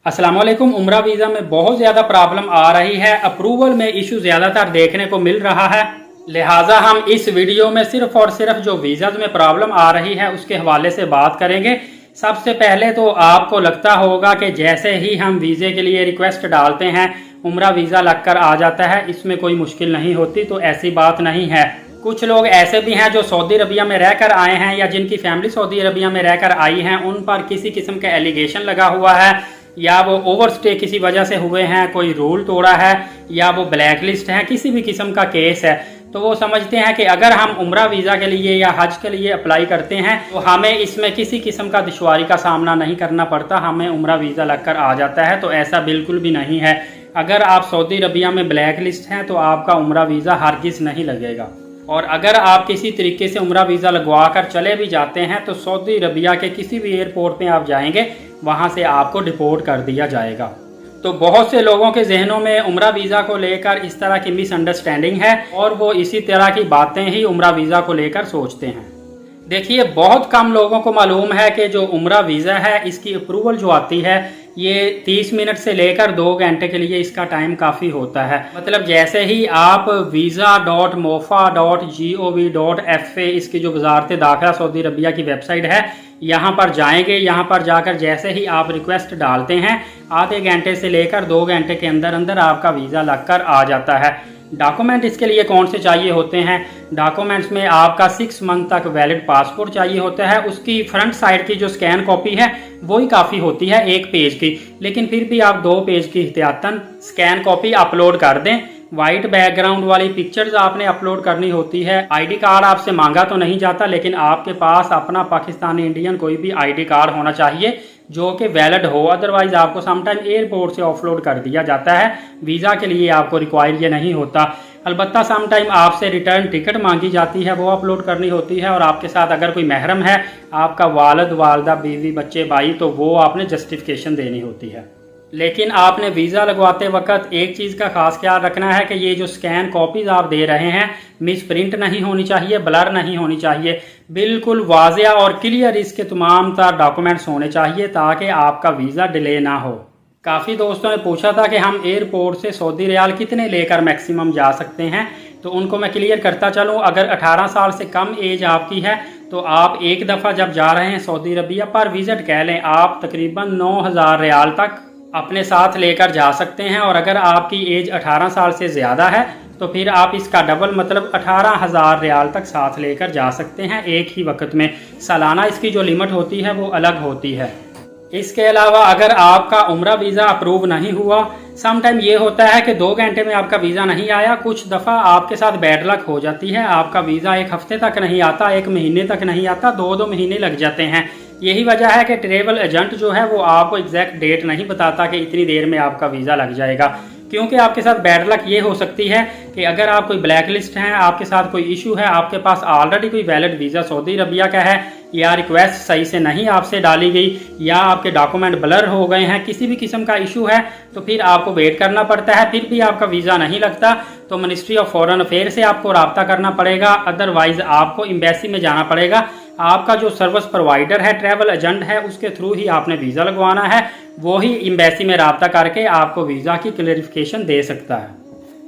अस्सलाम वालेकुम। उम्रा वीज़ा में बहुत ज़्यादा प्रॉब्लम आ रही है। अप्रूवल में इशू ज़्यादातर देखने को मिल रहा है। लिहाजा हम इस वीडियो में सिर्फ और सिर्फ जो वीज़ाज में प्रॉब्लम आ रही है उसके हवाले से बात करेंगे। सबसे पहले तो आपको लगता होगा कि जैसे ही हम वीज़े के लिए रिक्वेस्ट डालते हैं उम्रा वीज़ा लगकर आ जाता है, इसमें कोई मुश्किल नहीं होती। तो ऐसी बात नहीं है। कुछ लोग ऐसे भी हैं जो सऊदी अरबिया में रहकर आए हैं या जिनकी फैमिली सऊदी अरबिया में रहकर आई हैं, उन पर किसी किस्म का एलिगेशन लगा हुआ है या वो ओवरस्टे किसी वजह से हुए हैं, कोई रूल तोड़ा है या वो ब्लैक लिस्ट है, किसी भी किस्म का केस है। तो वो समझते हैं कि अगर हम उम्रा वीज़ा के लिए या हज के लिए अप्लाई करते हैं तो हमें इसमें किसी किस्म का दुश्वारी का सामना नहीं करना पड़ता, हमें उम्रा वीज़ा लगकर आ जाता है। तो ऐसा बिल्कुल भी नहीं है। अगर आप सऊदी अरबिया में ब्लैक लिस्ट हैं तो आपका उम्रा वीज़ा हरगिज़ नहीं लगेगा। और अगर आप किसी तरीके से उम्रा वीज़ा लगवा कर चले भी जाते हैं तो सऊदी अरबिया के किसी भी एयरपोर्ट पे आप जाएंगे वहाँ से आपको डिपोर्ट कर दिया जाएगा। तो बहुत से लोगों के जहनों में उम्रा वीज़ा को लेकर इस तरह की मिसअंडरस्टैंडिंग है और वो इसी तरह की बातें ही उम्रा वीज़ा को लेकर सोचते हैं। देखिए, बहुत कम लोगों को मालूम है कि जो उम्रा वीज़ा है इसकी अप्रूवल जो आती है ये 30 मिनट से लेकर 2 घंटे के लिए इसका टाइम काफ़ी होता है। मतलब जैसे ही आप visa.mofa.gov.fa इसकी जो वजारत दाखिला सऊदी अरबिया की वेबसाइट है यहाँ पर जाएंगे, यहाँ पर जाकर जैसे ही आप रिक्वेस्ट डालते हैं आधे घंटे से लेकर 2 घंटे के अंदर अंदर आपका वीज़ा लगकर आ जाता है। डॉक्यूमेंट इसके लिए कौन से चाहिए होते हैं? डॉक्यूमेंट्स में आपका 6 मंथ तक वैलिड पासपोर्ट चाहिए होता है। उसकी फ्रंट साइड की जो स्कैन कॉपी है वही काफ़ी होती है 1 पेज की, लेकिन फिर भी आप 2 पेज की एहतियातन स्कैन कॉपी अपलोड कर दें। वाइट बैकग्राउंड वाली पिक्चर्स आपने अपलोड करनी होती है। आईडी कार्ड आपसे मांगा तो नहीं जाता, लेकिन आपके पास अपना पाकिस्तानी इंडियन कोई भी आईडी कार्ड होना चाहिए जो कि वैलिड हो, अदरवाइज आपको समटाइम एयरपोर्ट से ऑफलोड कर दिया जाता है। वीज़ा के लिए आपको रिक्वायर ये नहीं होता। अलबत्ता समटाइम आपसे रिटर्न टिकट मांगी जाती है, वो अपलोड करनी होती है। और आपके साथ अगर कोई महरम है, आपका वालिद वालदा बीवी बच्चे भाई, तो वो आपने जस्टिफिकेशन देनी होती है। लेकिन आपने वीज़ा लगवाते वक्त एक चीज़ का खास ख्याल रखना है कि ये जो स्कैन कॉपीज़ आप दे रहे हैं मिस प्रिंट नहीं होनी चाहिए, ब्लर नहीं होनी चाहिए, बिल्कुल वाज़िया और क्लियर इसके तमाम तर डॉक्यूमेंट्स होने चाहिए ताकि आपका वीज़ा डिले ना हो। काफ़ी दोस्तों ने पूछा था कि हम एयरपोर्ट से सऊदी रियाल कितने लेकर मैक्सिमम जा सकते हैं, तो उनको मैं क्लियर करता चलूँ। अगर 18 साल से कम एज आपकी है तो आप एक दफ़ा जब जा रहे हैं सऊदी अरबिया पर विज़िट कह लें, आप तकरीबन 9,000 रियाल तक अपने साथ लेकर जा सकते हैं। और अगर आपकी एज 18 साल से ज़्यादा है तो फिर आप इसका डबल मतलब 18,000 रियाल तक साथ लेकर जा सकते हैं एक ही वक्त में। सालाना इसकी जो लिमिट होती है वो अलग होती है। इसके अलावा अगर आपका उम्रा वीज़ा अप्रूव नहीं हुआ, समटाइम ये होता है कि 2 घंटे में आपका वीज़ा नहीं आया, कुछ दफ़ा आपके साथ बैड लक हो जाती है, आपका वीज़ा 1 हफ्ते तक नहीं आता, 1 महीने तक नहीं आता, 2-2 महीने लग जाते हैं। यही वजह है कि ट्रेवल एजेंट जो है वो आपको एग्जैक्ट डेट नहीं बताता कि इतनी देर में आपका वीज़ा लग जाएगा, क्योंकि आपके साथ बैड लक ये हो सकती है कि अगर आप कोई ब्लैक लिस्ट हैं, आपके साथ कोई इशू है, आपके पास ऑलरेडी कोई वैलिड वीज़ा सऊदी अरबिया का है या रिक्वेस्ट सही से नहीं आपसे डाली गई या आपके डॉक्यूमेंट ब्लर हो गए हैं, किसी भी किस्म का इशू है, तो फिर आपको वेट करना पड़ता है। फिर भी आपका वीज़ा नहीं लगता तो मिनिस्ट्री ऑफ फॉरेन अफेयर से आपको रब्ता करना पड़ेगा, अदरवाइज आपको एम्बेसी में जाना पड़ेगा। आपका जो सर्विस प्रोवाइडर है, ट्रैवल एजेंट है, उसके थ्रू ही आपने वीज़ा लगवाना है, वो ही एम्बेसी में रब्ता करके आपको वीज़ा की क्लैरिफिकेशन दे सकता है।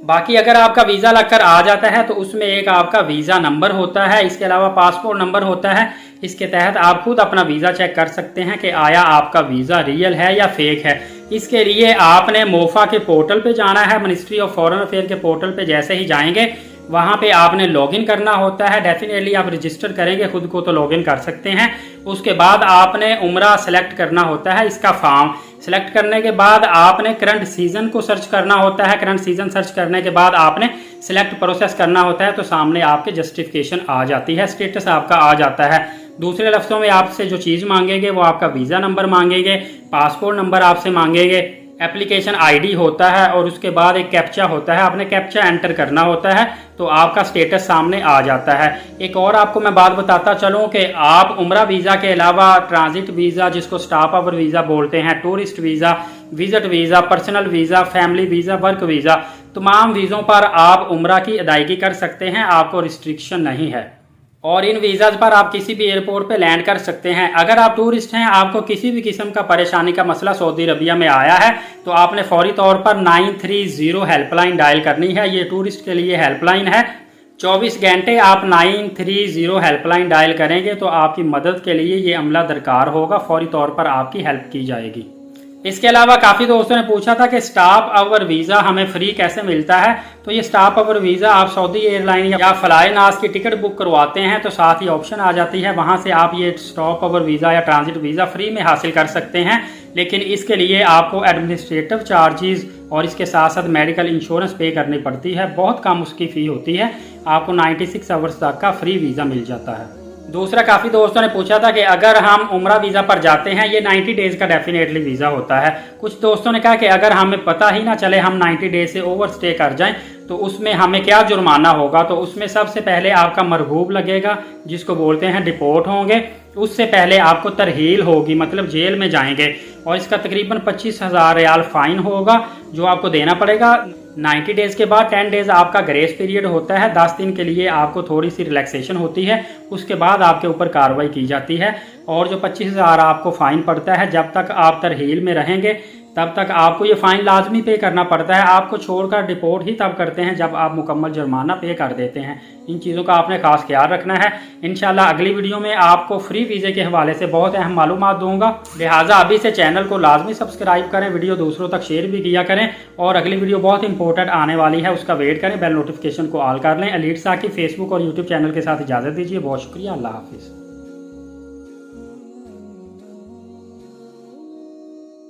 बाकी अगर आपका वीज़ा लगकर आ जाता है तो उसमें एक आपका वीज़ा नंबर होता है, इसके अलावा पासपोर्ट नंबर होता है। इसके तहत आप खुद अपना वीज़ा चेक कर सकते हैं कि आया आपका वीज़ा रियल है या फेक है। इसके लिए आपने मोफा के पोर्टल पे जाना है, मिनिस्ट्री ऑफ फॉरेन अफेयर के पोर्टल पे जैसे ही जाएंगे वहाँ पे आपने लॉगिन करना होता है। डेफिनेटली आप रजिस्टर करेंगे खुद को तो लॉगिन कर सकते हैं। उसके बाद आपने उम्रा सेलेक्ट करना होता है, इसका फॉर्म सेलेक्ट करने के बाद आपने करंट सीजन को सर्च करना होता है। करंट सीजन सर्च करने के बाद आपने सिलेक्ट प्रोसेस करना होता है, तो सामने आपके जस्टिफिकेशन आ जाती है, स्टेटस आपका आ जाता है। दूसरे लफ्ज़ों में आपसे जो चीज़ मांगेंगे वो आपका वीज़ा नंबर मांगेंगे, पासपोर्ट नंबर आपसे मांगेंगे, एप्लीकेशन आईडी होता है और उसके बाद एक कैप्चा होता है, आपने कैप्चा एंटर करना होता है तो आपका स्टेटस सामने आ जाता है। एक और आपको मैं बात बताता चलूँ कि आप उम्रा वीज़ा के अलावा ट्रांजिट वीज़ा, जिसको स्टॉप ओवर वीज़ा बोलते हैं, tourist visa, visit visa, personal visa, family visa, work visa, तमाम वीज़ों पर आप उम्रा की अदायगी कर सकते हैं, आपको रिस्ट्रिक्शन नहीं है। और इन वीज़ाज पर आप किसी भी एयरपोर्ट पे लैंड कर सकते हैं। अगर आप टूरिस्ट हैं, आपको किसी भी किस्म का परेशानी का मसला सऊदी अरबिया में आया है तो आपने फौरी तौर पर 930 हेल्पलाइन डायल करनी है। ये टूरिस्ट के लिए हेल्पलाइन है। 24 घंटे आप 930 हेल्पलाइन डायल करेंगे तो आपकी मदद के लिए ये अमला दरकार होगा, फौरी तौर पर आपकी हेल्प की जाएगी। इसके अलावा काफ़ी दोस्तों ने पूछा था कि स्टॉप ओवर वीज़ा हमें फ्री कैसे मिलता है। तो ये स्टॉप ओवर वीज़ा आप सऊदी एयरलाइन या फ्लाई नास की टिकट बुक करवाते हैं तो साथ ही ऑप्शन आ जाती है, वहाँ से आप ये स्टॉप ओवर वीज़ा या ट्रांजिट वीज़ा फ्री में हासिल कर सकते हैं। लेकिन इसके लिए आपको एडमिनिस्ट्रेटिव चार्जेस और इसके साथ साथ मेडिकल इंश्योरेंस पे करनी पड़ती है। बहुत कम उसकी फ़ी होती है, आपको 96 आवर्स तक का फ्री वीज़ा मिल जाता है। दूसरा, काफ़ी दोस्तों ने पूछा था कि अगर हम उम्रा वीज़ा पर जाते हैं, ये 90 डेज़ का डेफिनेटली वीज़ा होता है। कुछ दोस्तों ने कहा कि अगर हमें पता ही ना चले, हम 90 डेज से ओवर स्टे कर जाएं तो उसमें हमें क्या जुर्माना होगा। तो उसमें सबसे पहले आपका मरगूब लगेगा, जिसको बोलते हैं डिपोर्ट होंगे। उससे पहले आपको तरहील होगी, मतलब जेल में जाएंगे, और इसका तकरीबन 25,000 रियाल फाइन होगा जो आपको देना पड़ेगा। 90 डेज़ के बाद 10 डेज़ आपका ग्रेस पीरियड होता है, 10 दिन के लिए आपको थोड़ी सी रिलैक्सेशन होती है। उसके बाद आपके ऊपर कार्रवाई की जाती है और जो 25,000 आपको फ़ाइन पड़ता है, जब तक आप तरहील में रहेंगे तब तक आपको ये फ़ाइन लाजमी पे करना पड़ता है। आपको छोड़कर डिपोर्ट ही तब करते हैं जब आप मुकम्मल जुर्माना पे कर देते हैं। इन चीज़ों का आपने खास ख्याल रखना है। इंशाल्लाह अगली वीडियो में आपको फ्री वीज़े के हवाले से बहुत अहम मालूमात दूंगा, लिहाजा अभी से चैनल को लाजमी सब्सक्राइब करें, वीडियो दूसरों तक शेयर भी किया करें। और अगली वीडियो बहुत इंपॉर्टेंट आने वाली है, उसका वेट करें, बेल नोटिफिकेशन को ऑल कर लें। एलीट साकिब फेसबुक और यूट्यूब चैनल के साथ इजाज़त दीजिए। बहुत शुक्रिया, अल्लाह हाफिज़।